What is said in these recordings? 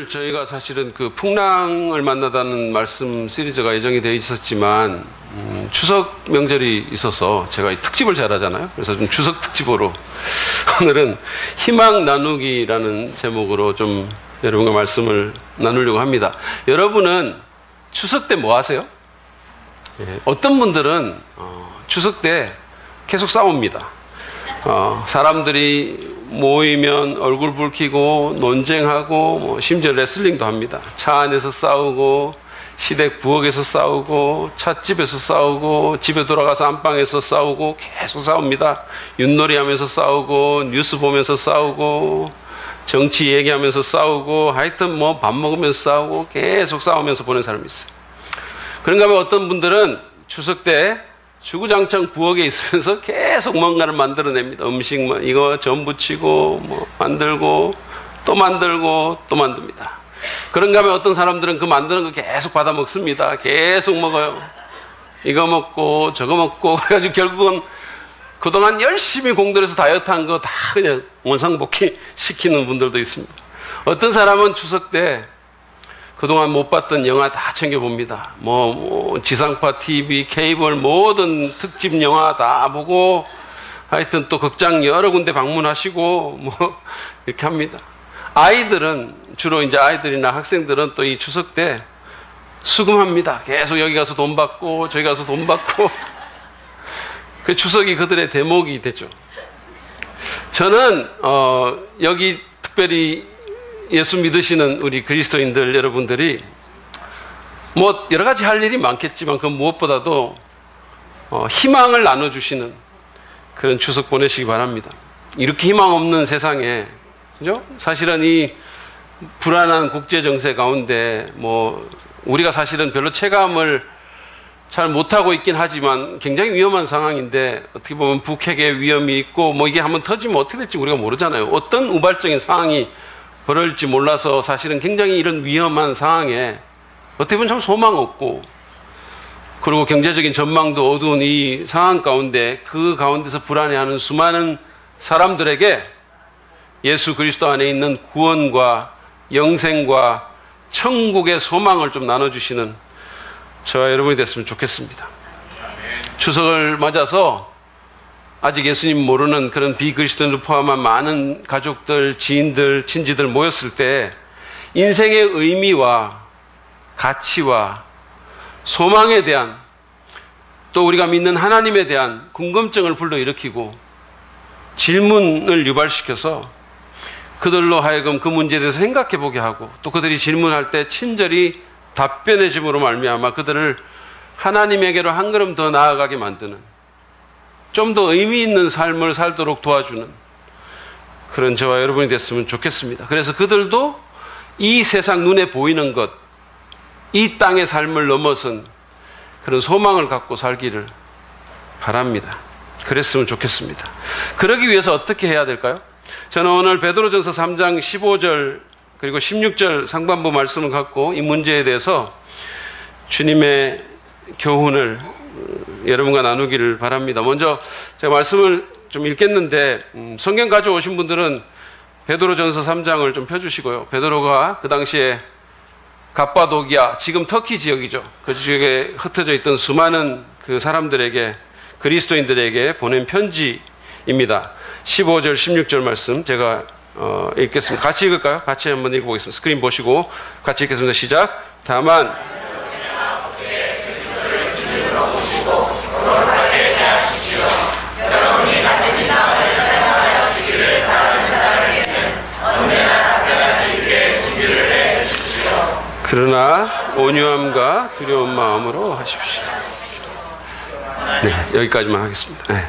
저희가 사실은 그 풍랑을 만나다는 말씀 시리즈가 예정이 되어 있었지만 추석 명절이 있어서 제가 이 특집을 잘하잖아요. 그래서 좀 추석 특집으로 오늘은 희망 나누기라는 제목으로 좀 여러분과 말씀을 나누려고 합니다. 여러분은 추석 때 뭐 하세요? 어떤 분들은 추석 때 계속 싸웁니다. 사람들이 모이면 얼굴 붉히고 논쟁하고 뭐 심지어 레슬링도 합니다. 차 안에서 싸우고 시댁 부엌에서 싸우고 찻집에서 싸우고 집에 돌아가서 안방에서 싸우고 계속 싸웁니다. 윷놀이 하면서 싸우고 뉴스 보면서 싸우고 정치 얘기하면서 싸우고 하여튼 뭐 밥 먹으면서 싸우고 계속 싸우면서 보낸 사람이 있어요. 그런가 하면 어떤 분들은 추석 때 주구장창 부엌에 있으면서 계속 뭔가를 만들어냅니다. 음식 뭐 이거 전 부치고 뭐 만들고 또 만들고 또 만듭니다. 그런가 하면 어떤 사람들은 그 만드는 거 계속 받아 먹습니다. 계속 먹어요. 이거 먹고 저거 먹고 그래가지고 결국은 그동안 열심히 공들여서 다이어트 한 거 다 그냥 원상복귀 시키는 분들도 있습니다. 어떤 사람은 추석 때 그동안 못 봤던 영화 다 챙겨봅니다. 뭐 지상파 TV, 케이블 모든 특집 영화 다 보고 하여튼 또 극장 여러 군데 방문하시고 뭐 이렇게 합니다. 아이들은 주로 이제 아이들이나 학생들은 또 이 추석 때 수금합니다. 계속 여기 가서 돈 받고 저기 가서 돈 받고 그 추석이 그들의 대목이 되죠. 저는 여기 특별히 예수 믿으시는 우리 그리스도인들 여러분들이 뭐 여러 가지 할 일이 많겠지만 그 무엇보다도 희망을 나눠주시는 그런 추석 보내시기 바랍니다. 이렇게 희망 없는 세상에 그죠? 사실은 이 불안한 국제 정세 가운데 뭐 우리가 사실은 별로 체감을 잘 못하고 있긴 하지만 굉장히 위험한 상황인데 어떻게 보면 북핵의 위험이 있고 뭐 이게 한번 터지면 어떻게 될지 우리가 모르잖아요. 어떤 우발적인 상황이 벌어질지 몰라서 사실은 굉장히 이런 위험한 상황에 어떻게 보면 참 소망 없고 그리고 경제적인 전망도 어두운 이 상황 가운데 그 가운데서 불안해하는 수많은 사람들에게 예수 그리스도 안에 있는 구원과 영생과 천국의 소망을 좀 나눠주시는 저와 여러분이 됐으면 좋겠습니다. 추석을 맞아서 아직 예수님 모르는 그런 비그리스도인을 포함한 많은 가족들, 지인들, 친지들 모였을 때 인생의 의미와 가치와 소망에 대한 또 우리가 믿는 하나님에 대한 궁금증을 불러일으키고 질문을 유발시켜서 그들로 하여금 그 문제에 대해서 생각해 보게 하고 또 그들이 질문할 때 친절히 답변해 줌으로 말미암아 그들을 하나님에게로 한 걸음 더 나아가게 만드는 좀 더 의미 있는 삶을 살도록 도와주는 그런 저와 여러분이 됐으면 좋겠습니다. 그래서 그들도 이 세상 눈에 보이는 것, 이 땅의 삶을 넘어선 그런 소망을 갖고 살기를 바랍니다. 그랬으면 좋겠습니다. 그러기 위해서 어떻게 해야 될까요? 저는 오늘 베드로전서 3장 15절 그리고 16절 상반부 말씀을 갖고 이 문제에 대해서 주님의 교훈을 여러분과 나누기를 바랍니다. 먼저 제가 말씀을 좀 읽겠는데 성경 가져오신 분들은 베드로전서 3장을 좀 펴주시고요. 베드로가 그 당시에 갑바도기아, 지금 터키 지역이죠. 그 지역에 흩어져 있던 수많은 그 사람들에게 그리스도인들에게 보낸 편지입니다. 15절 16절 말씀 제가 읽겠습니다. 같이 읽을까요? 같이 한번 읽어보겠습니다. 스크린 보시고 같이 읽겠습니다. 시작. 다만 그러나 온유함과 두려운 마음으로 하십시오. 네, 여기까지만 하겠습니다. 네.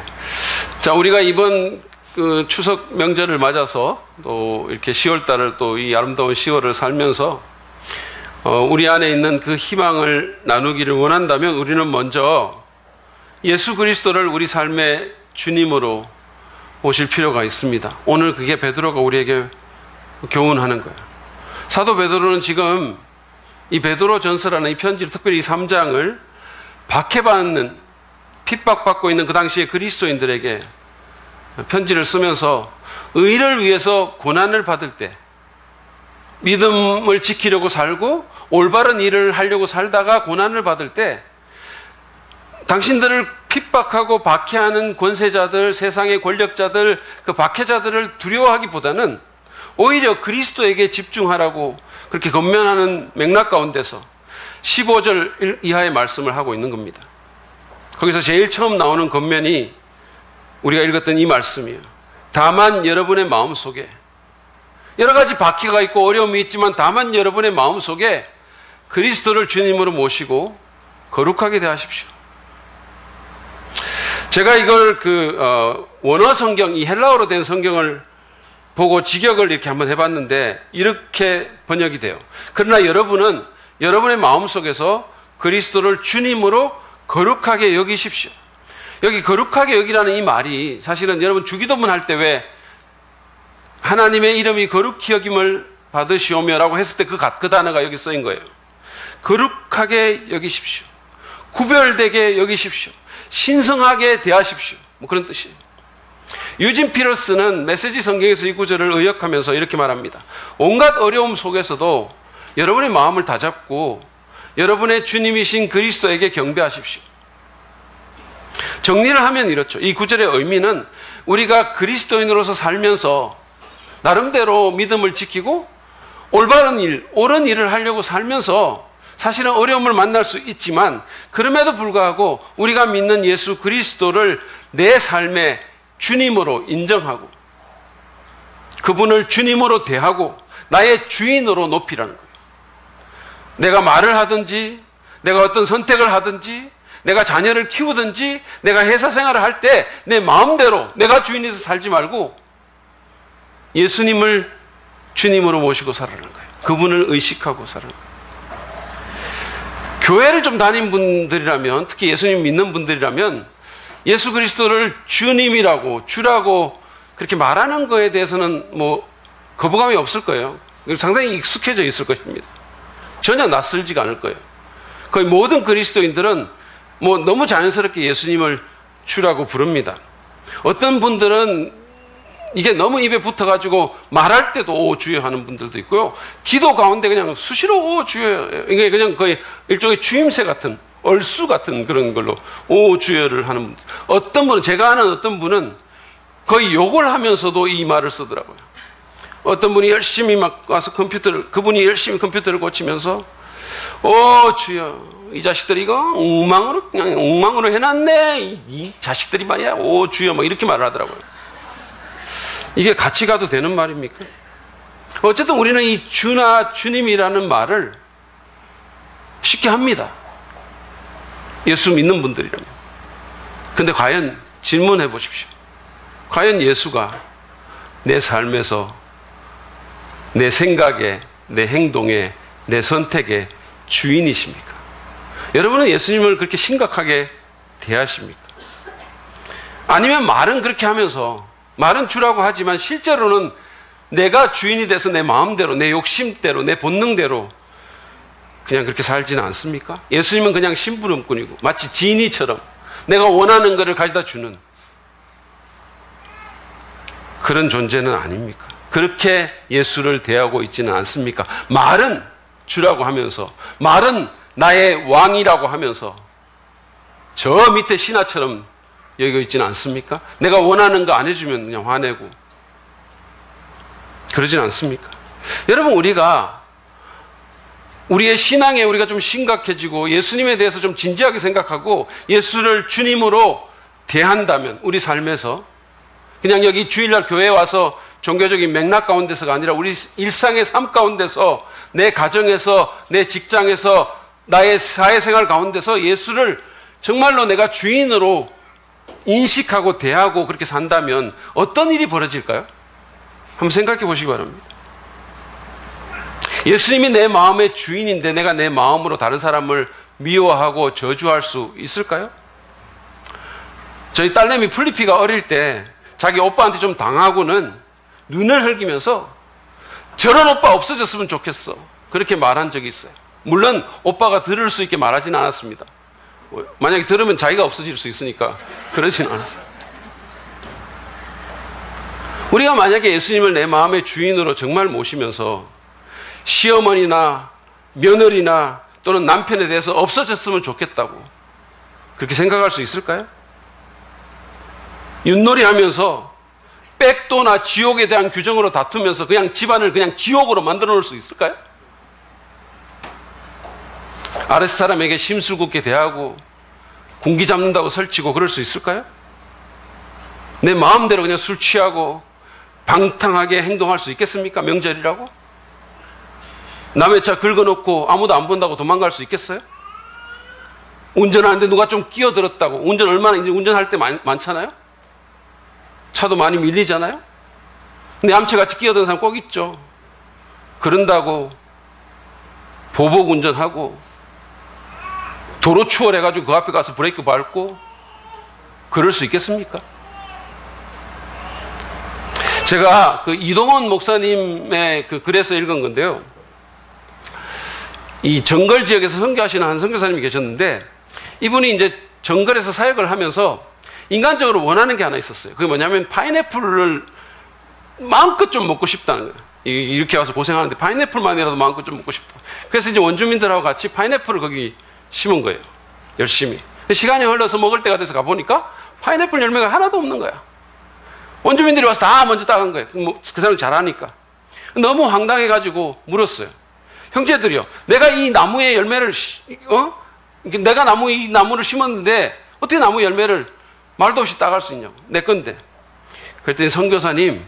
자, 우리가 이번 그 추석 명절을 맞아서 또 이렇게 10월달을 또 이 아름다운 10월을 살면서 우리 안에 있는 그 희망을 나누기를 원한다면 우리는 먼저 예수 그리스도를 우리 삶의 주님으로 모실 필요가 있습니다. 오늘 그게 베드로가 우리에게 교훈하는 거예요. 사도 베드로는 지금 이 베드로 전서라는 이 편지를 특별히 이 3장을 박해받는 핍박받고 있는 그 당시의 그리스도인들에게 편지를 쓰면서 의를 위해서 고난을 받을 때 믿음을 지키려고 살고 올바른 일을 하려고 살다가 고난을 받을 때 당신들을 핍박하고 박해하는 권세자들, 세상의 권력자들, 그 박해자들을 두려워하기보다는 오히려 그리스도에게 집중하라고 그렇게 권면하는 맥락 가운데서 15절 이하의 말씀을 하고 있는 겁니다. 거기서 제일 처음 나오는 권면이 우리가 읽었던 이 말씀이에요. 다만 여러분의 마음속에, 여러 가지 박해가 있고 어려움이 있지만 다만 여러분의 마음속에 그리스도를 주님으로 모시고 거룩하게 대하십시오. 제가 이걸 원어 성경, 이 헬라어로 된 성경을 보고 직역을 이렇게 한번 해봤는데 이렇게 번역이 돼요. 그러나 여러분은 여러분의 마음속에서 그리스도를 주님으로 거룩하게 여기십시오. 여기 거룩하게 여기라는 이 말이 사실은 여러분 주기도문 할 때 왜 하나님의 이름이 거룩히 여김을 받으시오며라고 했을 때 그 단어가 여기 쓰인 거예요. 거룩하게 여기십시오. 구별되게 여기십시오. 신성하게 대하십시오. 뭐 그런 뜻이에요. 유진 피러스는 메시지 성경에서 이 구절을 의역하면서 이렇게 말합니다. 온갖 어려움 속에서도 여러분의 마음을 다잡고 여러분의 주님이신 그리스도에게 경배하십시오. 정리를 하면 이렇죠. 이 구절의 의미는 우리가 그리스도인으로서 살면서 나름대로 믿음을 지키고 올바른 일, 옳은 일을 하려고 살면서 사실은 어려움을 만날 수 있지만 그럼에도 불구하고 우리가 믿는 예수 그리스도를 내 삶의 주님으로 인정하고 그분을 주님으로 대하고 나의 주인으로 높이라는 거예요. 내가 말을 하든지 내가 어떤 선택을 하든지 내가 자녀를 키우든지 내가 회사 생활을 할 때 내 마음대로 내가 주인에서 살지 말고 예수님을 주님으로 모시고 살아라는 거예요. 그분을 의식하고 살아라는 거예요. 교회를 좀 다닌 분들이라면, 특히 예수님 믿는 분들이라면 예수 그리스도를 주님이라고 주라고 그렇게 말하는 거에 대해서는 뭐 거부감이 없을 거예요. 상당히 익숙해져 있을 것입니다. 전혀 낯설지가 않을 거예요. 거의 모든 그리스도인들은 뭐 너무 자연스럽게 예수님을 주라고 부릅니다. 어떤 분들은 이게 너무 입에 붙어가지고 말할 때도 오 주여 하는 분들도 있고요. 기도 가운데 그냥 수시로 오 주여, 이게 그냥 거의 일종의 주임새 같은 얼수 같은 그런 걸로 오 주여를 하는 분들. 어떤 분은, 제가 아는 어떤 분은 거의 욕을 하면서도 이 말을 쓰더라고요. 어떤 분이 열심히 막 와서 그분이 열심히 컴퓨터를 고치면서 오 주여, 이 자식들이 이거 엉망으로 해놨네. 이 자식들이 말이야. 오 주여, 뭐 이렇게 말을 하더라고요. 이게 같이 가도 되는 말입니까? 어쨌든 우리는 이 주나 주님이라는 말을 쉽게 합니다. 예수 믿는 분들이라면. 근데 과연 질문해 보십시오. 과연 예수가 내 삶에서, 내 생각에, 내 행동에, 내 선택의 주인이십니까? 여러분은 예수님을 그렇게 심각하게 대하십니까? 아니면 말은 그렇게 하면서 말은 주라고 하지만 실제로는 내가 주인이 돼서 내 마음대로, 내 욕심대로, 내 본능대로 그냥 그렇게 살지는 않습니까? 예수님은 그냥 심부름꾼이고 마치 지니처럼 내가 원하는 것을 가져다 주는 그런 존재는 아닙니까? 그렇게 예수를 대하고 있지는 않습니까? 말은 주라고 하면서, 말은 나의 왕이라고 하면서 저 밑에 신하처럼 여기고 있지는 않습니까? 내가 원하는 거 안 해주면 그냥 화내고 그러진 않습니까? 여러분, 우리의 신앙에 우리가 좀 심각해지고 예수님에 대해서 좀 진지하게 생각하고 예수를 주님으로 대한다면 우리 삶에서 그냥 여기 주일날 교회에 와서 종교적인 맥락 가운데서가 아니라 우리 일상의 삶 가운데서, 내 가정에서, 내 직장에서, 나의 사회생활 가운데서 예수를 정말로 내가 주인으로 인식하고 대하고 그렇게 산다면 어떤 일이 벌어질까요? 한번 생각해 보시기 바랍니다. 예수님이 내 마음의 주인인데 내가 내 마음으로 다른 사람을 미워하고 저주할 수 있을까요? 저희 딸내미 플리피가 어릴 때 자기 오빠한테 좀 당하고는 눈을 흘기면서 저런 오빠 없어졌으면 좋겠어, 그렇게 말한 적이 있어요. 물론 오빠가 들을 수 있게 말하지는 않았습니다. 만약에 들으면 자기가 없어질 수 있으니까 그러지는 않았어요. 우리가 만약에 예수님을 내 마음의 주인으로 정말 모시면서 시어머니나 며느리나 또는 남편에 대해서 없어졌으면 좋겠다고 그렇게 생각할 수 있을까요? 윷놀이 하면서 백도나 지옥에 대한 규정으로 다투면서 그냥 집안을 그냥 지옥으로 만들어 놓을 수 있을까요? 아랫 사람에게 심술궂게 대하고 군기 잡는다고 설치고 그럴 수 있을까요? 내 마음대로 그냥 술 취하고 방탕하게 행동할 수 있겠습니까? 명절이라고? 남의 차 긁어놓고 아무도 안 본다고 도망갈 수 있겠어요? 운전하는데 누가 좀 끼어들었다고. 운전 얼마나 이제 운전할 때 많잖아요? 차도 많이 밀리잖아요? 근데 얌체같이 끼어드는 사람 꼭 있죠. 그런다고 보복 운전하고 도로 추월해가지고 그 앞에 가서 브레이크 밟고 그럴 수 있겠습니까? 제가 그 이동원 목사님의 그 글에서 읽은 건데요. 이 정글 지역에서 선교하시는 한 선교사님이 계셨는데 이분이 이제 정글에서 사역을 하면서 인간적으로 원하는 게 하나 있었어요. 그게 뭐냐면 파인애플을 마음껏 좀 먹고 싶다는 거예요. 이렇게 와서 고생하는데 파인애플만이라도 마음껏 좀 먹고 싶다. 그래서 이제 원주민들하고 같이 파인애플을 거기 심은 거예요. 열심히. 시간이 흘러서 먹을 때가 돼서 가보니까 파인애플 열매가 하나도 없는 거야. 원주민들이 와서 다 먼저 따간 거예요. 그 사람이 잘하니까. 너무 황당해가지고 물었어요. 형제들이요. 내가 이 나무의 열매를, 내가 이 나무를 심었는데 어떻게 나무 열매를 말도 없이 따갈 수 있냐고. 내 건데. 그랬더니 선교사님,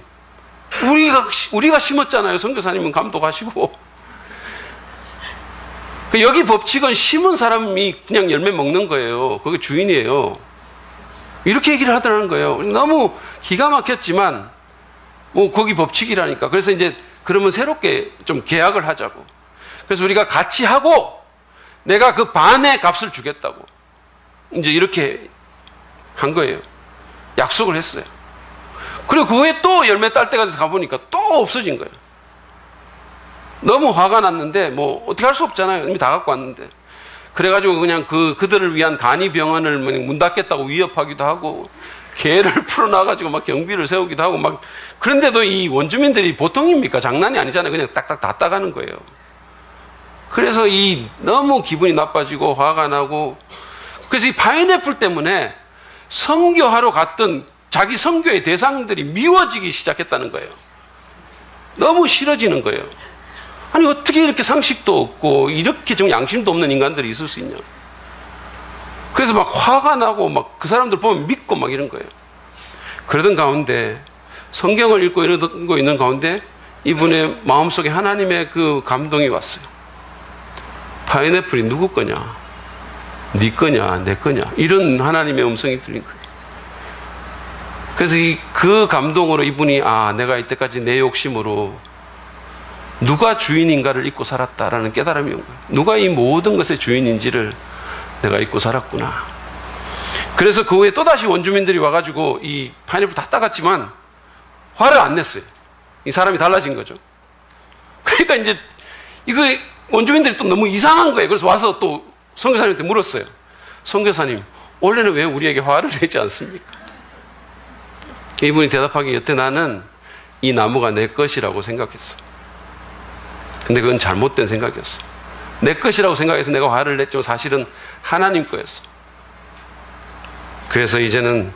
우리가 심었잖아요. 선교사님은 감독하시고. 여기 법칙은 심은 사람이 그냥 열매 먹는 거예요. 그게 주인이에요. 이렇게 얘기를 하더라는 거예요. 너무 기가 막혔지만, 거기 법칙이라니까. 그래서 이제 그러면 새롭게 좀 계약을 하자고. 그래서 우리가 같이 하고, 내가 그 반의 값을 주겠다고. 이제 이렇게 한 거예요. 약속을 했어요. 그리고 그 후에 또 열매 딸 때가 돼서 가보니까 또 없어진 거예요. 너무 화가 났는데, 어떻게 할 수 없잖아요. 이미 다 갖고 왔는데. 그래가지고 그냥 그들을 위한 간이병원을 문 닫겠다고 위협하기도 하고, 개를 풀어놔가지고 막 경비를 세우기도 하고 막, 그런데도 이 원주민들이 보통입니까? 장난이 아니잖아요. 그냥 딱딱 다 따가는 거예요. 그래서 너무 기분이 나빠지고 화가 나고, 그래서 이 파인애플 때문에 선교하러 갔던 자기 선교의 대상들이 미워지기 시작했다는 거예요. 너무 싫어지는 거예요. 아니 어떻게 이렇게 상식도 없고 이렇게 좀 양심도 없는 인간들이 있을 수 있냐. 그래서 막 화가 나고 막 그 사람들 보면 믿고 막 이런 거예요. 그러던 가운데 성경을 읽고 이러고 있는 가운데 이분의 마음속에 하나님의 그 감동이 왔어요. 파인애플이 누구 거냐? 네 거냐? 내 거냐? 이런 하나님의 음성이 들린 거예요. 그래서 그 감동으로 이분이 내가 이때까지 내 욕심으로 누가 주인인가를 잊고 살았다라는 깨달음이 온 거예요. 누가 이 모든 것의 주인인지를 내가 잊고 살았구나. 그래서 그 후에 또다시 원주민들이 와가지고 이 파인애플 다 따갔지만 화를 안 냈어요. 이 사람이 달라진 거죠. 그러니까 이제 이거 원주민들이 또 너무 이상한 거예요. 그래서 와서 또 선교사님한테 물었어요. 선교사님, 원래는 왜 우리에게 화를 내지 않습니까? 이분이 대답하기 여태 나는 이 나무가 내 것이라고 생각했어. 근데 그건 잘못된 생각이었어. 내 것이라고 생각해서 내가 화를 냈지만 사실은 하나님 거였어. 그래서 이제는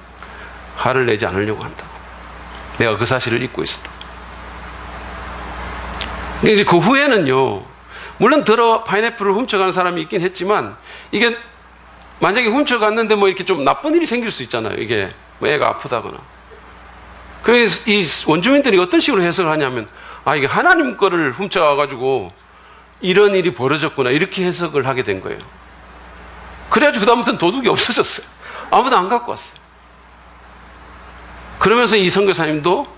화를 내지 않으려고 한다고. 내가 그 사실을 잊고 있었다. 근데 이제 그 후에는요, 물론 파인애플을 훔쳐가는 사람이 있긴 했지만, 이게 만약에 훔쳐갔는데 이렇게 좀 나쁜 일이 생길 수 있잖아요. 이게 애가 아프다거나. 그래서 이 원주민들이 어떤 식으로 해석을 하냐면, 이게 하나님 거를 훔쳐가가지고 이런 일이 벌어졌구나. 이렇게 해석을 하게 된 거예요. 그래가지고 그다음부터는 도둑이 없어졌어요. 아무도 안 갖고 왔어요. 그러면서 이 선교사님도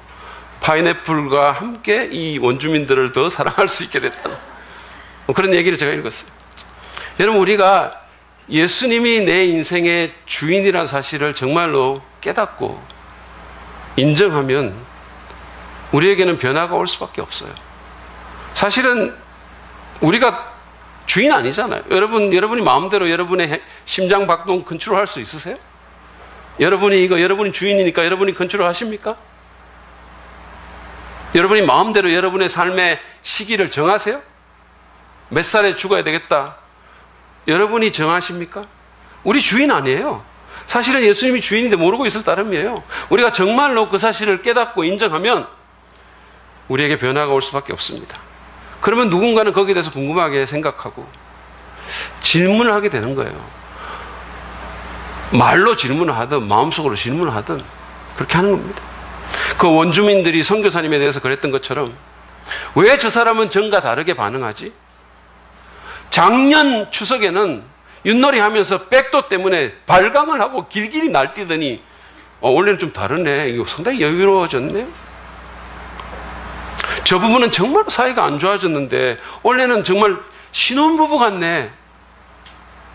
파인애플과 함께 이 원주민들을 더 사랑할 수 있게 됐다. 그런 얘기를 제가 읽었어요. 여러분, 우리가 예수님이 내 인생의 주인이라는 사실을 정말로 깨닫고 인정하면 우리에게는 변화가 올 수밖에 없어요. 사실은 우리가 주인 아니잖아요. 여러분이 마음대로 여러분의 심장 박동 컨트롤할 수 있으세요? 여러분이 주인이니까 여러분이 컨트롤 하십니까? 여러분이 마음대로 여러분의 삶의 시기를 정하세요? 몇 살에 죽어야 되겠다. 여러분이 정하십니까? 우리 주인 아니에요. 사실은 예수님이 주인인데 모르고 있을 따름이에요. 우리가 정말로 그 사실을 깨닫고 인정하면 우리에게 변화가 올 수밖에 없습니다. 그러면 누군가는 거기에 대해서 궁금하게 생각하고 질문을 하게 되는 거예요. 말로 질문을 하든 마음속으로 질문을 하든 그렇게 하는 겁니다. 그 원주민들이 선교사님에 대해서 그랬던 것처럼 왜 저 사람은 전과 다르게 반응하지? 작년 추석에는 윷놀이 하면서 백도 때문에 발광을 하고 길길이 날뛰더니 원래는 좀 다르네. 이거 상당히 여유로워졌네. 저 부분은 정말 사이가 안 좋아졌는데 원래는 정말 신혼부부 같네.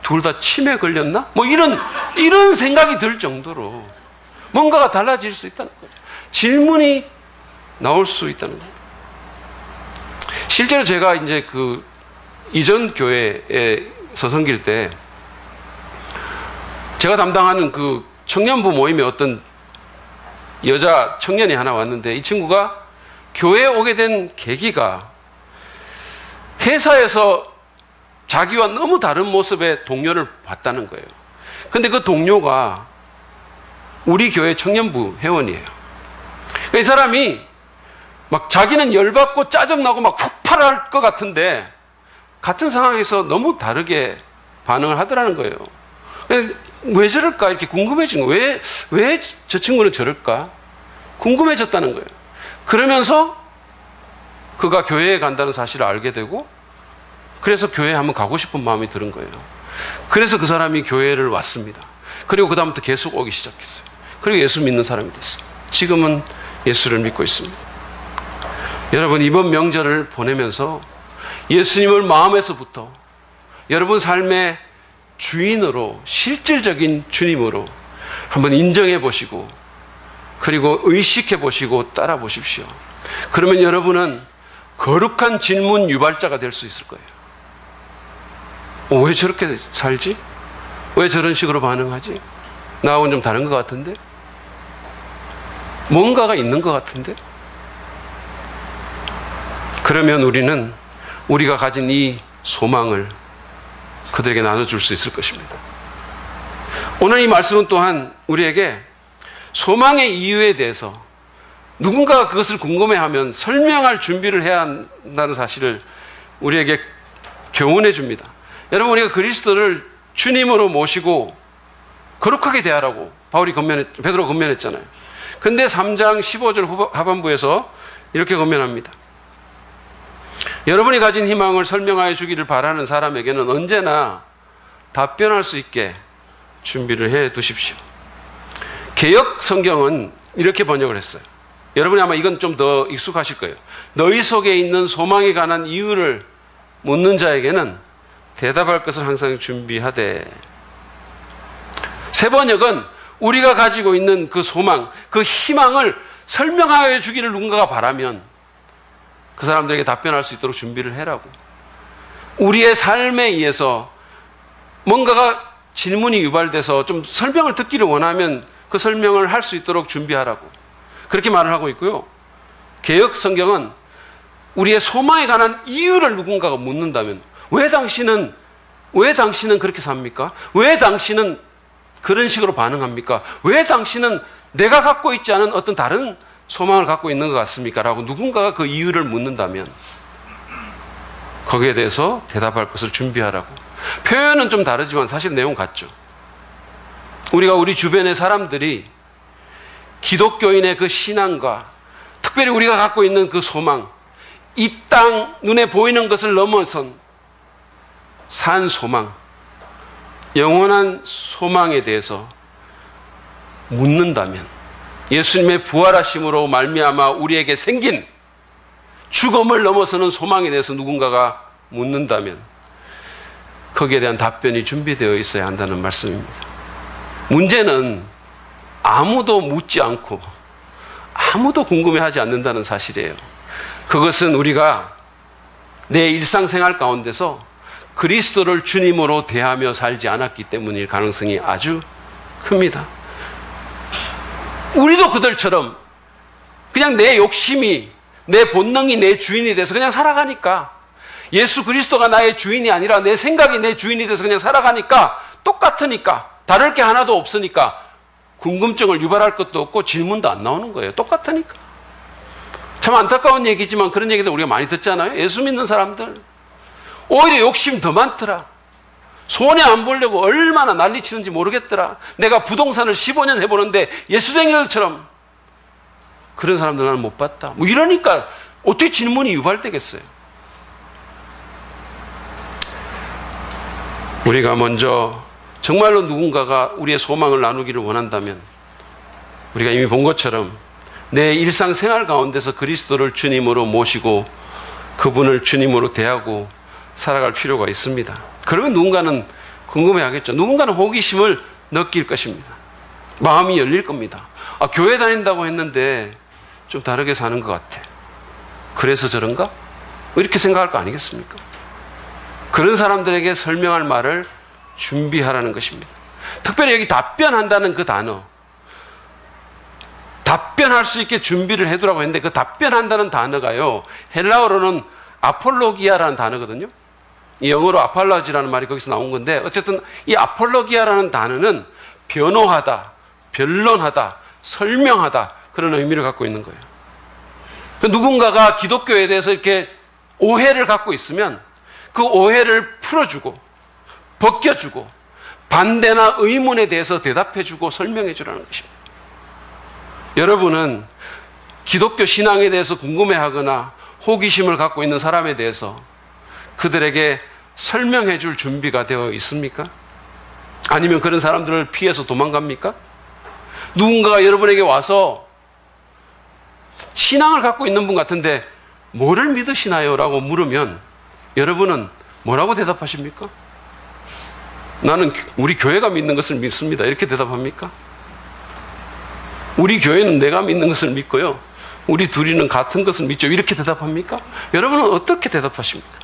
둘 다 치매 걸렸나? 뭐 이런 생각이 들 정도로 뭔가가 달라질 수 있다는 거죠. 질문이 나올 수 있다는 거예요. 실제로 제가 이제 그 이전 교회에서 섬길 때 제가 담당하는 그 청년부 모임에 어떤 여자 청년이 하나 왔는데 이 친구가 교회에 오게 된 계기가 회사에서 자기와 너무 다른 모습의 동료를 봤다는 거예요. 근데 그 동료가 우리 교회 청년부 회원이에요. 이 사람이 막 자기는 열받고 짜증나고 막 폭발할 것 같은데 같은 상황에서 너무 다르게 반응을 하더라는 거예요. 왜 저럴까 이렇게 궁금해진 거예요. 왜 저 친구는 저럴까 궁금해졌다는 거예요. 그러면서 그가 교회에 간다는 사실을 알게 되고 그래서 교회에 한번 가고 싶은 마음이 드는 거예요. 그래서 그 사람이 교회를 왔습니다. 그리고 그 다음부터 계속 오기 시작했어요. 그리고 예수 믿는 사람이 됐어요. 지금은 예수를 믿고 있습니다. 여러분 이번 명절을 보내면서 예수님을 마음에서부터 여러분 삶의 주인으로 실질적인 주님으로 한번 인정해 보시고 그리고 의식해 보시고 따라 보십시오. 그러면 여러분은 거룩한 질문 유발자가 될 수 있을 거예요. 왜 저렇게 살지? 왜 저런 식으로 반응하지? 나하고는 좀 다른 것 같은데? 뭔가가 있는 것 같은데? 그러면 우리는 우리가 가진 이 소망을 그들에게 나눠줄 수 있을 것입니다. 오늘 이 말씀은 또한 우리에게 소망의 이유에 대해서 누군가가 그것을 궁금해하면 설명할 준비를 해야 한다는 사실을 우리에게 교훈해 줍니다. 여러분 우리가 그리스도를 주님으로 모시고 거룩하게 대하라고 베드로가 권면했잖아요. 근데 3장 15절 하반부에서 이렇게 권면합니다. 여러분이 가진 희망을 설명하여 주기를 바라는 사람에게는 언제나 답변할 수 있게 준비를 해 두십시오. 개역 성경은 이렇게 번역을 했어요. 여러분이 아마 이건 좀 더 익숙하실 거예요. 너희 속에 있는 소망에 관한 이유를 묻는 자에게는 대답할 것을 항상 준비하되. 새 번역은 우리가 가지고 있는 그 소망, 그 희망을 설명하여 주기를 누군가가 바라면 그 사람들에게 답변할 수 있도록 준비를 해라고. 우리의 삶에 의해서 뭔가가 질문이 유발돼서 좀 설명을 듣기를 원하면 그 설명을 할 수 있도록 준비하라고. 그렇게 말을 하고 있고요. 개역 성경은 우리의 소망에 관한 이유를 누군가가 묻는다면 왜 당신은 그렇게 삽니까? 왜 당신은 그런 식으로 반응합니까? 왜 당신은 내가 갖고 있지 않은 어떤 다른 소망을 갖고 있는 것 같습니까? 라고 누군가가 그 이유를 묻는다면 거기에 대해서 대답할 것을 준비하라고. 표현은 좀 다르지만 사실 내용 같죠. 우리가 우리 주변의 사람들이 기독교인의 그 신앙과 특별히 우리가 갖고 있는 그 소망, 이 땅 눈에 보이는 것을 넘어선 산 소망, 영원한 소망에 대해서 묻는다면 예수님의 부활하심으로 말미암아 우리에게 생긴 죽음을 넘어서는 소망에 대해서 누군가가 묻는다면 거기에 대한 답변이 준비되어 있어야 한다는 말씀입니다. 문제는 아무도 묻지 않고 아무도 궁금해하지 않는다는 사실이에요. 그것은 우리가 내 일상생활 가운데서 그리스도를 주님으로 대하며 살지 않았기 때문일 가능성이 아주 큽니다. 우리도 그들처럼 그냥 내 욕심이, 내 본능이 내 주인이 돼서 그냥 살아가니까 예수 그리스도가 나의 주인이 아니라 내 생각이 내 주인이 돼서 그냥 살아가니까 똑같으니까 다를 게 하나도 없으니까 궁금증을 유발할 것도 없고 질문도 안 나오는 거예요. 똑같으니까. 참 안타까운 얘기지만 그런 얘기들 우리가 많이 듣잖아요. 예수 믿는 사람들 오히려 욕심 더 많더라. 손해 안 보려고 얼마나 난리치는지 모르겠더라. 내가 부동산을 15년 해보는데 예수쟁이들처럼 그런 사람들 나는 못 봤다. 뭐 이러니까 어떻게 질문이 유발되겠어요? 우리가 먼저 정말로 누군가가 우리의 소망을 나누기를 원한다면 우리가 이미 본 것처럼 내 일상생활 가운데서 그리스도를 주님으로 모시고 그분을 주님으로 대하고 살아갈 필요가 있습니다. 그러면 누군가는 궁금해하겠죠. 누군가는 호기심을 느낄 것입니다. 마음이 열릴 겁니다. 아, 교회 다닌다고 했는데 좀 다르게 사는 것 같아. 그래서 저런가? 이렇게 생각할 거 아니겠습니까? 그런 사람들에게 설명할 말을 준비하라는 것입니다. 특별히 여기 답변한다는 그 단어, 답변할 수 있게 준비를 해두라고 했는데 그 답변한다는 단어가요, 헬라어로는 아폴로기아라는 단어거든요. 이 영어로 아팔라지라는 말이 거기서 나온 건데, 어쨌든 이 아폴로기아라는 단어는 변호하다, 변론하다, 설명하다, 그런 의미를 갖고 있는 거예요. 누군가가 기독교에 대해서 이렇게 오해를 갖고 있으면 그 오해를 풀어주고 벗겨주고 반대나 의문에 대해서 대답해주고 설명해주라는 것입니다. 여러분은 기독교 신앙에 대해서 궁금해하거나 호기심을 갖고 있는 사람에 대해서 그들에게 설명해 줄 준비가 되어 있습니까? 아니면 그런 사람들을 피해서 도망갑니까? 누군가가 여러분에게 와서 신앙을 갖고 있는 분 같은데 뭐를 믿으시나요? 라고 물으면 여러분은 뭐라고 대답하십니까? 나는 우리 교회가 믿는 것을 믿습니다. 이렇게 대답합니까? 우리 교회는 내가 믿는 것을 믿고요, 우리 둘이는 같은 것을 믿죠. 이렇게 대답합니까? 여러분은 어떻게 대답하십니까?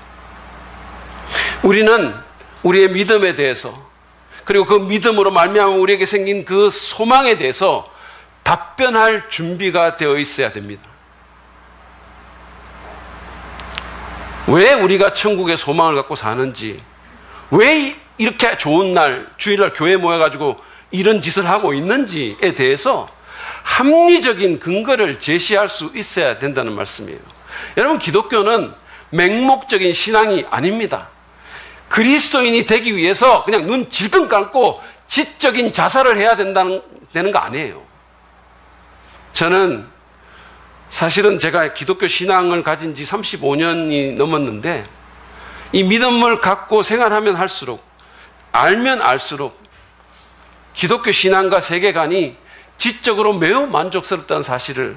우리는 우리의 믿음에 대해서, 그리고 그 믿음으로 말미암아 우리에게 생긴 그 소망에 대해서 답변할 준비가 되어 있어야 됩니다. 왜 우리가 천국의 소망을 갖고 사는지, 왜 이렇게 좋은 날, 주일날 교회에 모여가지고 이런 짓을 하고 있는지에 대해서 합리적인 근거를 제시할 수 있어야 된다는 말씀이에요. 여러분, 기독교는 맹목적인 신앙이 아닙니다. 그리스도인이 되기 위해서 그냥 눈 질끈 감고 지적인 자살을 해야 되는 거 아니에요. 저는 사실은 제가 기독교 신앙을 가진 지 35년이 넘었는데 이 믿음을 갖고 생활하면 할수록, 알면 알수록 기독교 신앙과 세계관이 지적으로 매우 만족스럽다는 사실을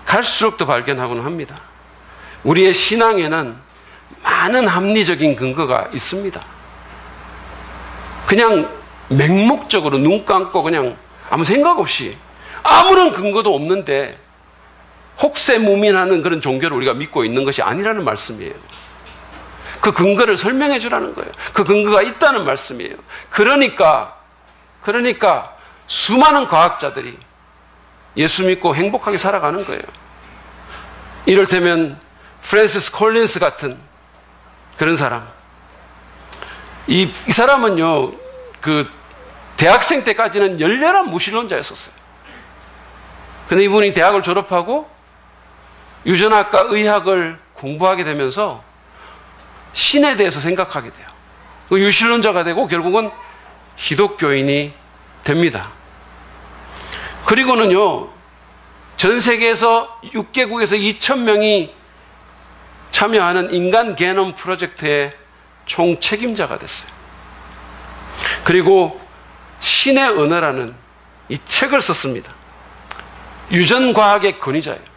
갈수록 더 발견하고는 합니다. 우리의 신앙에는 많은 합리적인 근거가 있습니다. 그냥 맹목적으로 눈 감고 그냥 아무 생각 없이 아무런 근거도 없는데 혹세무민하는 그런 종교를 우리가 믿고 있는 것이 아니라는 말씀이에요. 그 근거를 설명해 주라는 거예요. 그 근거가 있다는 말씀이에요. 그러니까 수많은 과학자들이 예수 믿고 행복하게 살아가는 거예요. 이를테면 프랜시스 콜린스 같은 그런 사람. 이 사람은요, 그 대학생 때까지는 열렬한 무신론자였었어요. 근데 이분이 대학을 졸업하고 유전학과 의학을 공부하게 되면서 신에 대해서 생각하게 돼요. 유신론자가 되고 결국은 기독교인이 됩니다. 그리고는요, 전 세계에서 6개국에서 2,000명이 참여하는 인간 게놈 프로젝트의 총 책임자가 됐어요. 그리고 신의 언어라는 이 책을 썼습니다. 유전과학의 권위자예요.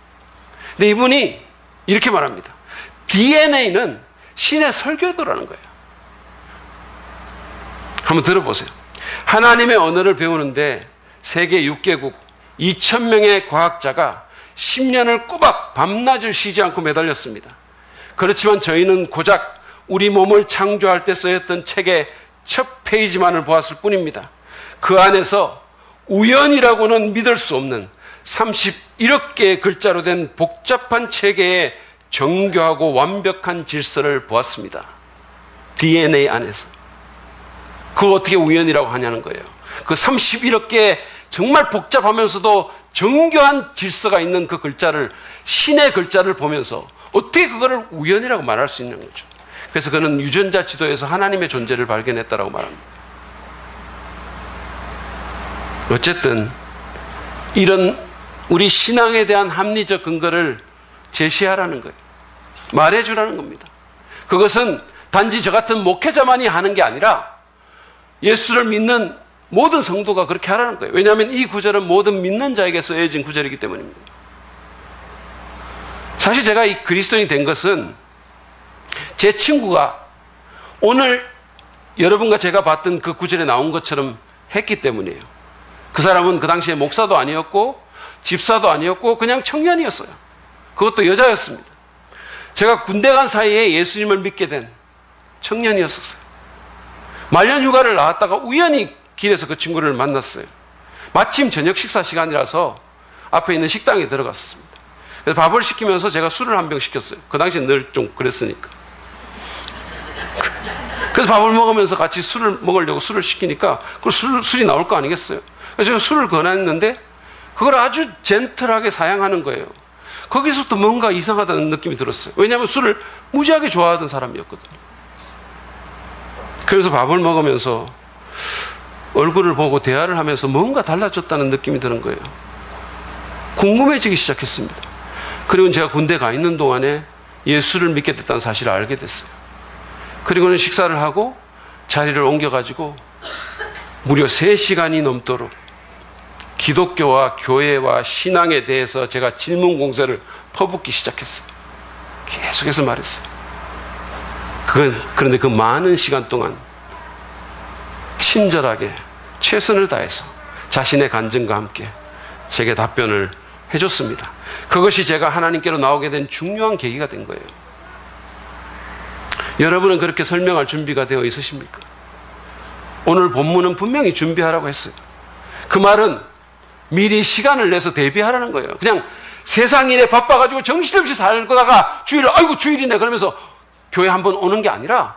근데 이분이 이렇게 말합니다. DNA는 신의 설계도라는 거예요. 한번 들어보세요. 하나님의 언어를 배우는데 세계 6개국 2,000명의 과학자가 10년을 꼬박 밤낮을 쉬지 않고 매달렸습니다. 그렇지만 저희는 고작 우리 몸을 창조할 때 쓰였던 책의 첫 페이지만을 보았을 뿐입니다. 그 안에서 우연이라고는 믿을 수 없는 31억 개의 글자로 된 복잡한 체계의 정교하고 완벽한 질서를 보았습니다. DNA 안에서. 그거 어떻게 우연이라고 하냐는 거예요. 그 31억 개의 정말 복잡하면서도 정교한 질서가 있는 그 글자를, 신의 글자를 보면서 어떻게 그거를 우연이라고 말할 수 있는 거죠. 그래서 그는 유전자 지도에서 하나님의 존재를 발견했다라고 말합니다. 어쨌든 이런 우리 신앙에 대한 합리적 근거를 제시하라는 거예요. 말해주라는 겁니다. 그것은 단지 저 같은 목회자만이 하는 게 아니라 예수를 믿는 모든 성도가 그렇게 하라는 거예요. 왜냐하면 이 구절은 모든 믿는 자에게 쓰여진 구절이기 때문입니다. 사실 제가 이 그리스도인이 된 것은 제 친구가 오늘 여러분과 제가 봤던 그 구절에 나온 것처럼 했기 때문이에요. 그 사람은 그 당시에 목사도 아니었고 집사도 아니었고 그냥 청년이었어요. 그것도 여자였습니다. 제가 군대 간 사이에 예수님을 믿게 된 청년이었었어요. 말년 휴가를 나왔다가 우연히 길에서 그 친구를 만났어요. 마침 저녁 식사 시간이라서 앞에 있는 식당에 들어갔습니다. 그래서 밥을 시키면서 제가 술을 한 병 시켰어요. 그 당시에 늘 좀 그랬으니까. 그래서 밥을 먹으면서 같이 술을 먹으려고 술을 시키니까 그 술이 나올 거 아니겠어요. 그래서 제가 술을 권했는데 그걸 아주 젠틀하게 사양하는 거예요. 거기서부터 뭔가 이상하다는 느낌이 들었어요. 왜냐하면 술을 무지하게 좋아하던 사람이었거든요. 그래서 밥을 먹으면서 얼굴을 보고 대화를 하면서 뭔가 달라졌다는 느낌이 드는 거예요. 궁금해지기 시작했습니다. 그리고 제가 군대 가 있는 동안에 예수를 믿게 됐다는 사실을 알게 됐어요. 그리고는 식사를 하고 자리를 옮겨가지고 무려 3시간이 넘도록 기독교와 교회와 신앙에 대해서 제가 질문 공세를 퍼붓기 시작했어요. 계속해서 말했어요. 그런데 그 많은 시간 동안 친절하게 최선을 다해서 자신의 간증과 함께 제게 답변을 해줬습니다. 그것이 제가 하나님께로 나오게 된 중요한 계기가 된 거예요. 여러분은 그렇게 설명할 준비가 되어 있으십니까? 오늘 본문은 분명히 준비하라고 했어요. 그 말은 미리 시간을 내서 대비하라는 거예요. 그냥 세상 일에 바빠가지고 정신없이 살다가 주일을 아이고 주일이네 그러면서 교회 한번 오는 게 아니라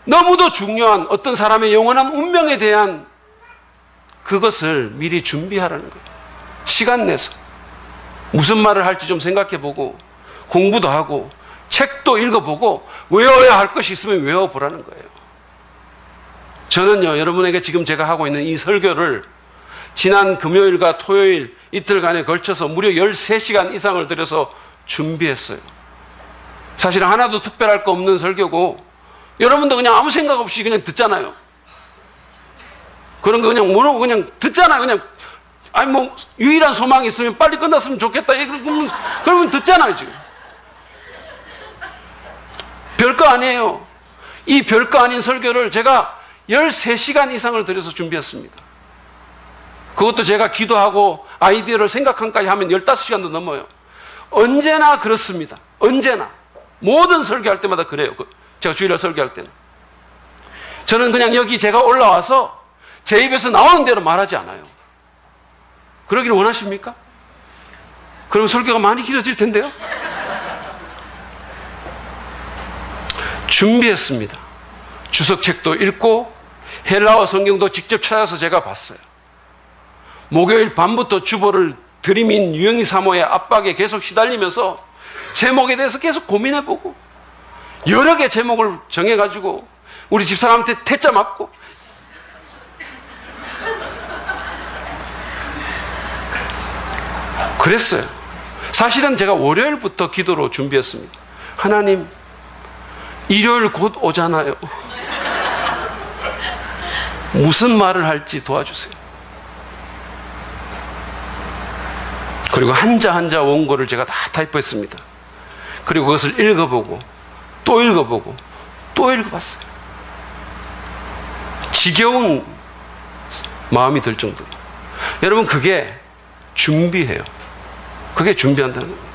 너무도 중요한 어떤 사람의 영원한 운명에 대한 그것을 미리 준비하라는 거예요. 시간 내서 무슨 말을 할지 좀 생각해보고 공부도 하고 책도 읽어보고 외워야 할 것이 있으면 외워보라는 거예요. 저는요, 여러분에게 지금 제가 하고 있는 이 설교를 지난 금요일과 토요일 이틀간에 걸쳐서 무려 13시간 이상을 들여서 준비했어요. 사실 하나도 특별할 거 없는 설교고 여러분도 그냥 아무 생각 없이 그냥 듣잖아요. 그런 거 그냥 모르고 그냥 듣잖아요. 그냥 아니 뭐 유일한 소망이 있으면 빨리 끝났으면 좋겠다. 그러면 듣잖아요 지금. 별거 아니에요. 이 별거 아닌 설교를 제가 13시간 이상을 들여서 준비했습니다. 그것도 제가 기도하고 아이디어를 생각한까지 하면 15시간도 넘어요. 언제나 그렇습니다. 언제나. 모든 설교할 때마다 그래요. 제가 주일날 설교할 때는. 저는 그냥 여기 제가 올라와서 제 입에서 나오는 대로 말하지 않아요. 그러기를 원하십니까? 그럼 설교가 많이 길어질 텐데요. 준비했습니다. 주석책도 읽고 헬라어 성경도 직접 찾아서 제가 봤어요. 목요일 밤부터 주보를 들이민 유영희 사모의 압박에 계속 시달리면서 제목에 대해서 계속 고민해보고 여러 개 제목을 정해가지고 우리 집사람한테 퇴짜 맞고 그랬어요. 사실은 제가 월요일부터 기도로 준비했습니다. 하나님, 일요일 곧 오잖아요. 무슨 말을 할지 도와주세요. 그리고 한자 한자 원고를 제가 다 타이프했습니다. 그리고 그것을 읽어보고 또 읽어보고 또 읽어봤어요. 지겨운 마음이 들 정도로. 여러분 그게 준비해요. 그게 준비한다는 겁니다.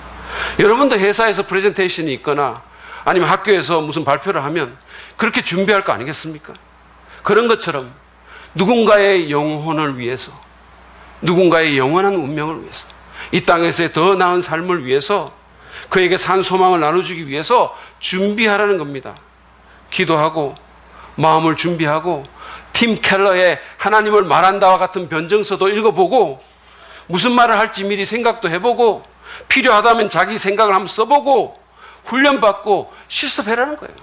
여러분도 회사에서 프레젠테이션이 있거나 아니면 학교에서 무슨 발표를 하면 그렇게 준비할 거 아니겠습니까? 그런 것처럼 누군가의 영혼을 위해서, 누군가의 영원한 운명을 위해서, 이 땅에서의 더 나은 삶을 위해서 그에게 산 소망을 나눠주기 위해서 준비하라는 겁니다. 기도하고 마음을 준비하고 팀 켈러의 하나님을 말한다와 같은 변증서도 읽어보고 무슨 말을 할지 미리 생각도 해보고 필요하다면 자기 생각을 한번 써보고 훈련받고 실습해라는 거예요.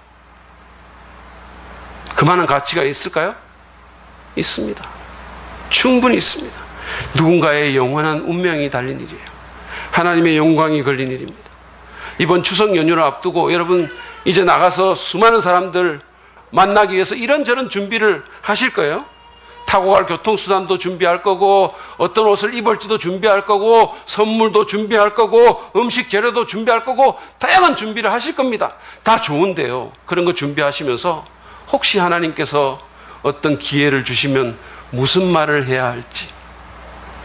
그만한 가치가 있을까요? 있습니다. 충분히 있습니다. 누군가의 영원한 운명이 달린 일이에요. 하나님의 영광이 걸린 일입니다. 이번 추석 연휴를 앞두고 여러분 이제 나가서 수많은 사람들 만나기 위해서 이런저런 준비를 하실 거예요. 타고 갈 교통수단도 준비할 거고 어떤 옷을 입을지도 준비할 거고 선물도 준비할 거고 음식 재료도 준비할 거고 다양한 준비를 하실 겁니다. 다 좋은데요. 그런 거 준비하시면서 혹시 하나님께서 어떤 기회를 주시면 무슨 말을 해야 할지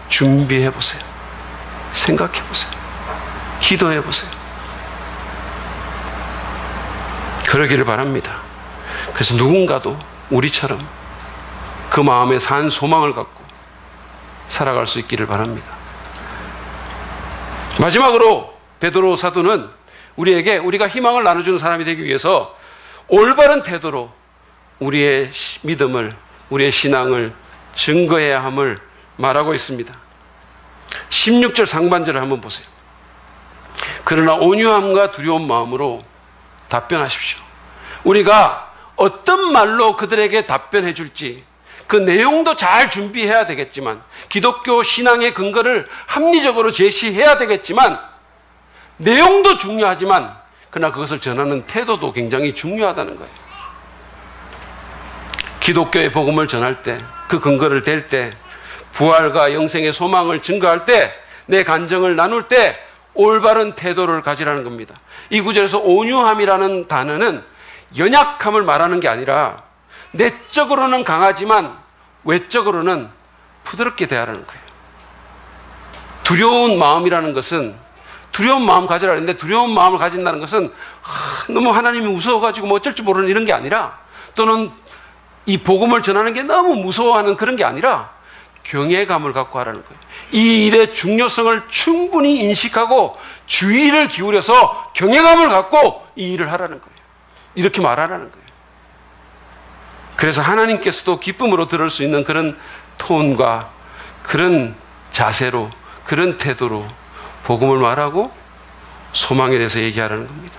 준비해 보세요. 생각해 보세요. 기도해 보세요. 그러기를 바랍니다. 그래서 누군가도 우리처럼 그 마음에 산 소망을 갖고 살아갈 수 있기를 바랍니다. 마지막으로 베드로 사도는 우리에게 우리가 희망을 나눠주는 사람이 되기 위해서 올바른 태도로 우리의 믿음을, 우리의 신앙을 증거해야 함을 말하고 있습니다. 16절 상반절을 한번 보세요. 그러나 온유함과 두려운 마음으로 답변하십시오. 우리가 어떤 말로 그들에게 답변해 줄지 그 내용도 잘 준비해야 되겠지만 기독교 신앙의 근거를 합리적으로 제시해야 되겠지만 내용도 중요하지만 그러나 그것을 전하는 태도도 굉장히 중요하다는 거예요. 기독교의 복음을 전할 때, 그 근거를 댈 때, 부활과 영생의 소망을 증거할 때, 내 간정을 나눌 때 올바른 태도를 가지라는 겁니다. 이 구절에서 온유함이라는 단어는 연약함을 말하는 게 아니라 내적으로는 강하지만 외적으로는 부드럽게 대하라는 거예요. 두려운 마음이라는 것은 두려운 마음 가지라 했는데 두려운 마음을 가진다는 것은 너무 하나님이 무서워가지고 뭐 어쩔 줄 모르는 이런 게 아니라 또는 이 복음을 전하는 게 너무 무서워하는 그런 게 아니라 경외감을 갖고 하라는 거예요. 이 일의 중요성을 충분히 인식하고 주의를 기울여서 경외감을 갖고 이 일을 하라는 거예요. 이렇게 말하라는 거예요. 그래서 하나님께서도 기쁨으로 들을 수 있는 그런 톤과 그런 자세로 그런 태도로 복음을 말하고 소망에 대해서 얘기하라는 겁니다.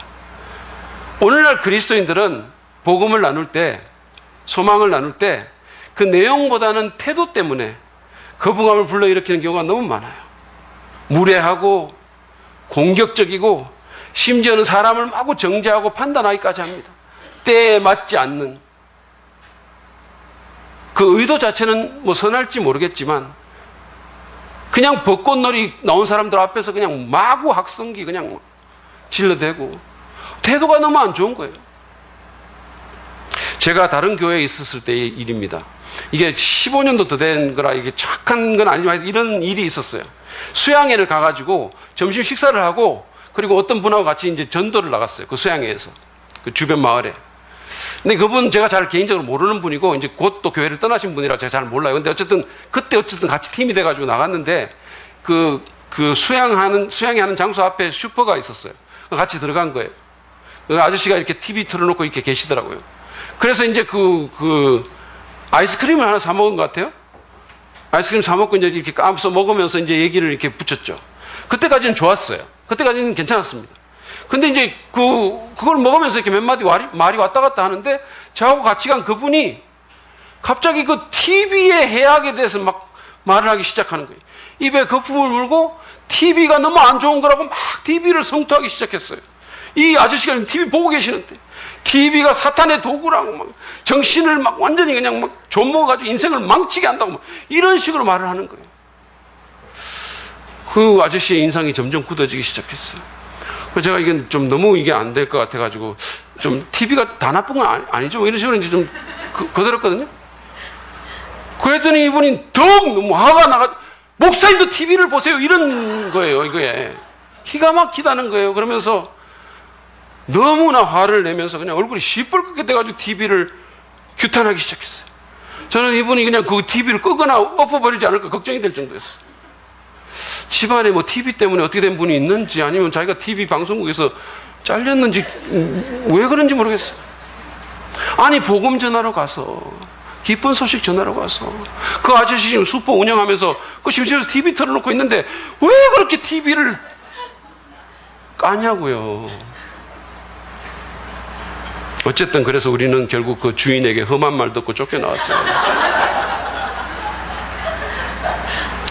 오늘날 그리스도인들은 복음을 나눌 때 소망을 나눌 때 그 내용보다는 태도 때문에 거부감을 불러일으키는 경우가 너무 많아요. 무례하고 공격적이고 심지어는 사람을 마구 정죄하고 판단하기까지 합니다. 때에 맞지 않는 그 의도 자체는 뭐 선할지 모르겠지만 그냥 벚꽃놀이 나온 사람들 앞에서 그냥 마구 학성기 그냥 질러대고 태도가 너무 안 좋은 거예요. 제가 다른 교회에 있었을 때의 일입니다. 이게 15년도 더 된 거라 이게 착한 건 아니지만 이런 일이 있었어요. 수양회를 가가지고 점심 식사를 하고 그리고 어떤 분하고 같이 이제 전도를 나갔어요. 그 수양회에서 그 주변 마을에. 근데 그분 제가 잘 개인적으로 모르는 분이고 이제 곧 또 교회를 떠나신 분이라 제가 잘 몰라요. 근데 그때 같이 팀이 돼가지고 나갔는데 그 수양회 하는 장소 앞에 슈퍼가 있었어요. 같이 들어간 거예요. 그 아저씨가 이렇게 TV 틀어놓고 이렇게 계시더라고요. 그래서 이제 아이스크림을 하나 사 먹은 것 같아요. 아이스크림 사 먹고 이제 이렇게 까면서 먹으면서 이제 얘기를 이렇게 붙였죠. 그때까지는 좋았어요. 그때까지는 괜찮았습니다. 근데 이제 그걸 먹으면서 이렇게 몇 마디 말이 왔다 갔다 하는데 저하고 같이 간 그분이 갑자기 그 TV의 해악에 대해서 막 말을 하기 시작하는 거예요. 입에 거품을 물고 TV가 너무 안 좋은 거라고 막 TV를 성토하기 시작했어요. 이 아저씨가 TV 보고 계시는데 TV가 사탄의 도구라고 막 정신을 막 완전히 그냥 막 좀먹어가지고 인생을 망치게 한다고 막 이런 식으로 말을 하는 거예요. 그 아저씨의 인상이 점점 굳어지기 시작했어요. 그래서 제가 이건 좀 너무 이게 안 될 것 같아가지고 좀 TV가 다 나쁜 건 아니죠. 뭐 이런 식으로 이제 좀 거들었거든요. 그랬더니 이분이 더욱 너무 화가 나가 목사님도 TV를 보세요 이런 거예요. 이거에 기가 막히다는 거예요. 그러면서 너무나 화를 내면서 그냥 얼굴이 시뻘겋게 돼가지고 TV를 규탄하기 시작했어요. 저는 이분이 그냥 그 TV를 끄거나 엎어버리지 않을까 걱정이 될 정도였어요. 집안에 뭐 TV 때문에 어떻게 된 분이 있는지, 아니면 자기가 TV 방송국에서 잘렸는지, 왜 그런지 모르겠어요. 아니, 복음 전하러 가서, 기쁜 소식 전하러 가서, 그 아저씨 지금 수포 운영하면서 그 심심해서 TV 틀어놓고 있는데 왜 그렇게 TV를 까냐고요. 어쨌든 그래서 우리는 결국 그 주인에게 험한 말 듣고 쫓겨나왔어요.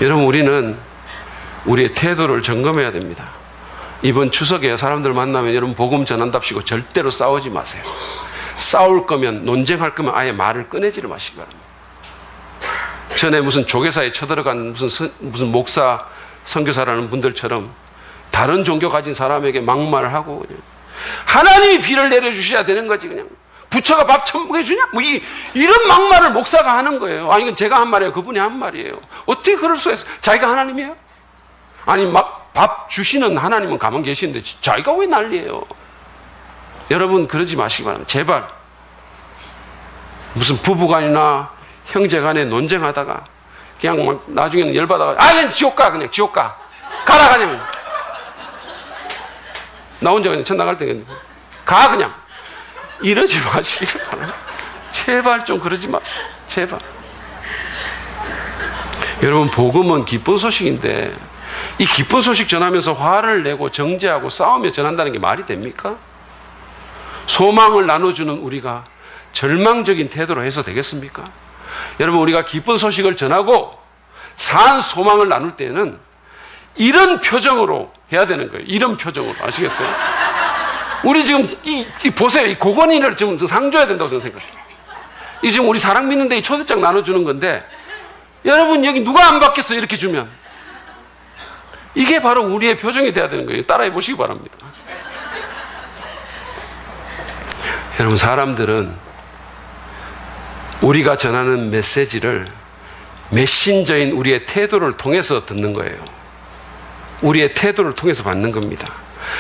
여러분, 우리는 우리의 태도를 점검해야 됩니다. 이번 추석에 사람들 만나면 여러분 복음 전한답시고 절대로 싸우지 마세요. 싸울 거면, 논쟁할 거면 아예 말을 꺼내지를 마시기 바랍니다. 전에 무슨 조계사에 쳐들어간 무슨 목사, 선교사라는 분들처럼 다른 종교 가진 사람에게 막말을 하고, 그냥 하나님이 비를 내려주셔야 되는 거지, 그냥 부처가 밥 처먹여 주냐? 뭐 이런 막말을 목사가 하는 거예요. 아니, 이건 제가 한 말이에요. 그분이 한 말이에요. 어떻게 그럴 수가 있어? 자기가 하나님이에요? 아니, 막 밥 주시는 하나님은 가만 계시는데 자기가 왜 난리예요? 여러분, 그러지 마시기 바랍니다. 제발. 무슨 부부간이나 형제간에 논쟁하다가 그냥 막 나중에는 열받아가, 그냥 지옥 가, 그냥 지옥 가. 가라, 그냥. 나 혼자 그냥 천 나갈 때 가, 그냥. 이러지 마시길 바랍니다. 제발 좀 그러지 마세요. 제발. 여러분, 복음은 기쁜 소식인데 이 기쁜 소식 전하면서 화를 내고 정죄하고 싸우며 전한다는 게 말이 됩니까? 소망을 나눠주는 우리가 절망적인 태도로 해서 되겠습니까? 여러분, 우리가 기쁜 소식을 전하고 산 소망을 나눌 때는 이런 표정으로 해야 되는 거예요. 이런 표정으로. 아시겠어요? 우리 지금 보세요. 이 고건인을 지금 상줘야 된다고 저는 생각해요. 이 지금 우리 사랑 믿는 데 초대장 나눠주는 건데, 여러분 여기 누가 안 받겠어요? 이렇게 주면. 이게 바로 우리의 표정이 돼야 되는 거예요. 따라해 보시기 바랍니다. 여러분, 사람들은 우리가 전하는 메시지를 메신저인 우리의 태도를 통해서 듣는 거예요. 우리의 태도를 통해서 받는 겁니다.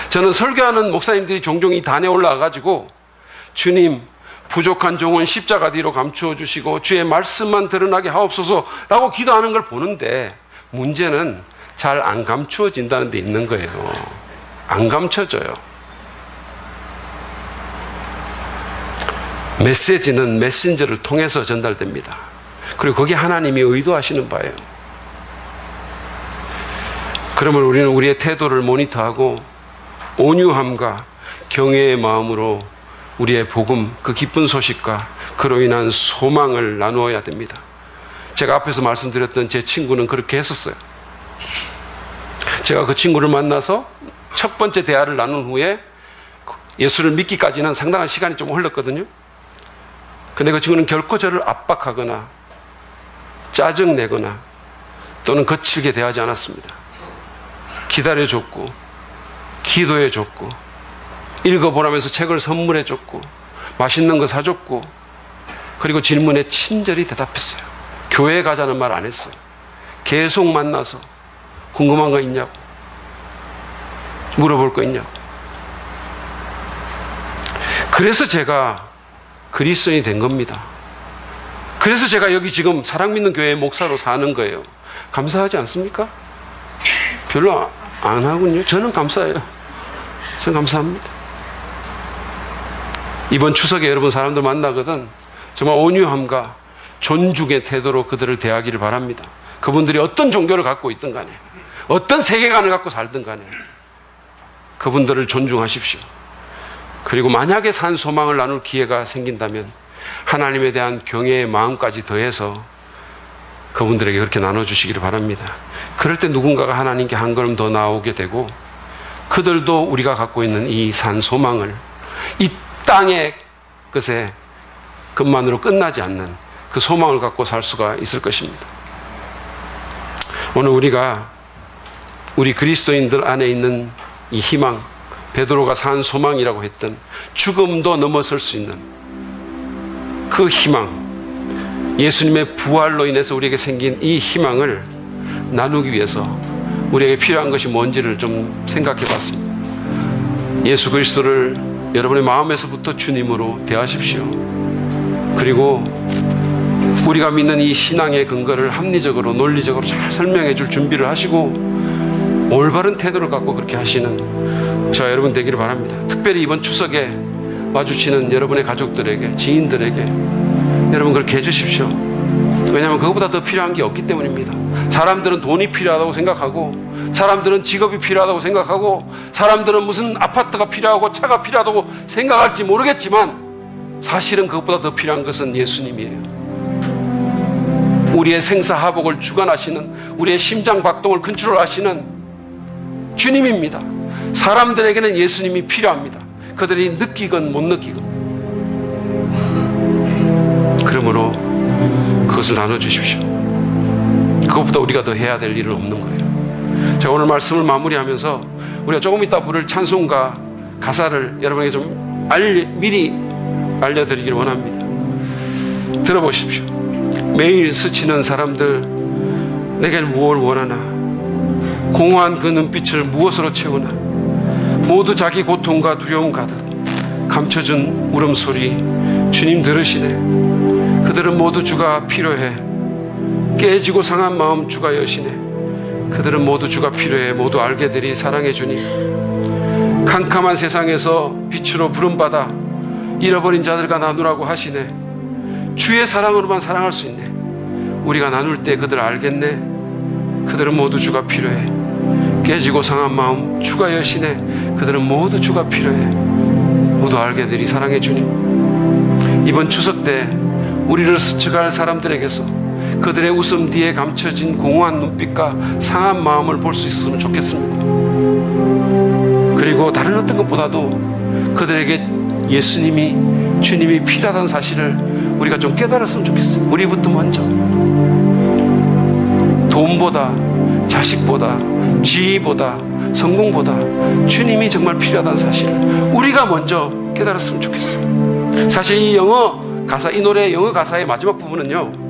저는 설교하는 목사님들이 종종 이 단에 올라와가지고 주님, 부족한 종은 십자가 뒤로 감추어 주시고 주의 말씀만 드러나게 하옵소서라고 기도하는 걸 보는데, 문제는 잘 안 감추어진다는 데 있는 거예요. 안 감춰져요. 메시지는 메신저를 통해서 전달됩니다. 그리고 그게 하나님이 의도하시는 바예요. 그러면 우리는 우리의 태도를 모니터하고 온유함과 경외의 마음으로 우리의 복음, 그 기쁜 소식과 그로 인한 소망을 나누어야 됩니다. 제가 앞에서 말씀드렸던 제 친구는 그렇게 했었어요. 제가 그 친구를 만나서 첫 번째 대화를 나눈 후에 예수를 믿기까지는 상당한 시간이 좀 흘렀거든요. 근데 그 친구는 결코 저를 압박하거나 짜증내거나 또는 거칠게 대하지 않았습니다. 기다려줬고, 기도해줬고, 읽어보라면서 책을 선물해줬고, 맛있는 거 사줬고, 그리고 질문에 친절히 대답했어요. 교회 가자는 말 안 했어요. 계속 만나서 궁금한 거 있냐고, 물어볼 거 있냐고. 그래서 제가 그리스도인이 된 겁니다. 그래서 제가 여기 지금 사랑 믿는 교회의 목사로 사는 거예요. 감사하지 않습니까? 별로 안 하군요. 저는 감사해요. 저는 감사합니다. 이번 추석에 여러분 사람들 만나거든 정말 온유함과 존중의 태도로 그들을 대하기를 바랍니다. 그분들이 어떤 종교를 갖고 있든 간에, 어떤 세계관을 갖고 살든 간에 그분들을 존중하십시오. 그리고 만약에 산 소망을 나눌 기회가 생긴다면 하나님에 대한 경외의 마음까지 더해서 그분들에게 그렇게 나눠주시기를 바랍니다. 그럴 때 누군가가 하나님께 한 걸음 더 나오게 되고, 그들도 우리가 갖고 있는 이 산 소망을, 이 땅의 것에 것만으로 끝나지 않는 그 소망을 갖고 살 수가 있을 것입니다. 오늘 우리가 우리 그리스도인들 안에 있는 이 희망, 베드로가 산 소망이라고 했던 죽음도 넘어설 수 있는 그 희망, 예수님의 부활로 인해서 우리에게 생긴 이 희망을 나누기 위해서 우리에게 필요한 것이 뭔지를 좀 생각해 봤습니다. 예수 그리스도를 여러분의 마음에서부터 주님으로 대하십시오. 그리고 우리가 믿는 이 신앙의 근거를 합리적으로, 논리적으로 잘 설명해 줄 준비를 하시고, 올바른 태도를 갖고 그렇게 하시는 저와 여러분 되기를 바랍니다. 특별히 이번 추석에 마주치는 여러분의 가족들에게, 지인들에게 여러분 그렇게 해주십시오. 왜냐하면 그것보다 더 필요한 게 없기 때문입니다. 사람들은 돈이 필요하다고 생각하고, 사람들은 직업이 필요하다고 생각하고, 사람들은 무슨 아파트가 필요하고 차가 필요하다고 생각할지 모르겠지만 사실은 그것보다 더 필요한 것은 예수님이에요. 우리의 생사화복을 주관하시는, 우리의 심장박동을 컨트롤하시는 주님입니다. 사람들에게는 예수님이 필요합니다. 그들이 느끼건 못 느끼건. 그러므로 그것을 나눠주십시오. 그것보다 우리가 더 해야 될 일은 없는 거예요. 제가 오늘 말씀을 마무리하면서 우리가 조금 이따 부를 찬송가 가사를 여러분에게 좀 미리 알려드리기를 원합니다. 들어보십시오. 매일 스치는 사람들, 내겐 무엇을 원하나? 공허한 그 눈빛을 무엇으로 채우나? 모두 자기 고통과 두려움 가득 감춰준 울음소리 주님 들으시네. 그들은 모두 주가 필요해. 깨지고 상한 마음 주가 여시네. 그들은 모두 주가 필요해. 모두 알게 되리 사랑해 주님. 캄캄한 세상에서 빛으로 부름받아 잃어버린 자들과 나누라고 하시네. 주의 사랑으로만 사랑할 수 있네. 우리가 나눌 때 그들 알겠네. 그들은 모두 주가 필요해. 깨지고 상한 마음 주가 여시네. 그들은 모두 주가 필요해. 모두 알게 되리 사랑해 주님. 이번 추석 때 우리를 스쳐갈 사람들에게서 그들의 웃음 뒤에 감춰진 공허한 눈빛과 상한 마음을 볼 수 있었으면 좋겠습니다. 그리고 다른 어떤 것보다도 그들에게 예수님이, 주님이 필요하다는 사실을 우리가 좀 깨달았으면 좋겠어요. 우리부터 먼저. 돈보다, 자식보다, 지위보다, 성공보다 주님이 정말 필요하다는 사실을 우리가 먼저 깨달았으면 좋겠어요. 사실 이 영어 가사, 이 노래의 영어 가사의 마지막 부분은요,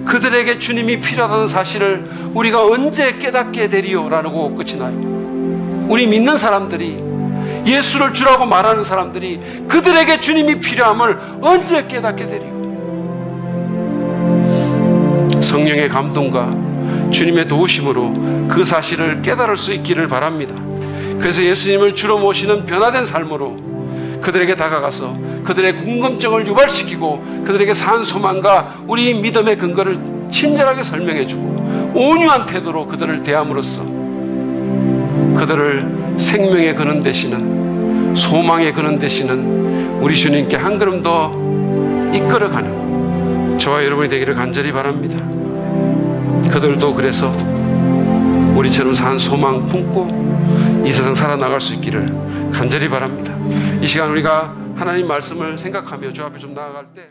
그들에게 주님이 필요하다는 사실을 우리가 언제 깨닫게 되리요? 라고 끝이 나요. 우리 믿는 사람들이, 예수를 주라고 말하는 사람들이 그들에게 주님이 필요함을 언제 깨닫게 되리요? 성령의 감동과 주님의 도우심으로 그 사실을 깨달을 수 있기를 바랍니다. 그래서 예수님을 주로 모시는 변화된 삶으로 그들에게 다가가서 그들의 궁금증을 유발시키고 그들에게 산 소망과 우리 믿음의 근거를 친절하게 설명해주고 온유한 태도로 그들을 대함으로써 그들을 생명의 근원 되시는, 소망의 근원 되시는 우리 주님께 한 걸음 더 이끌어가는 저와 여러분이 되기를 간절히 바랍니다. 그들도 그래서 우리처럼 산 소망 품고 이 세상 살아나갈 수 있기를 간절히 바랍니다. 이 시간 우리가 하나님 말씀을 생각하며 주 앞에 좀 나아갈 때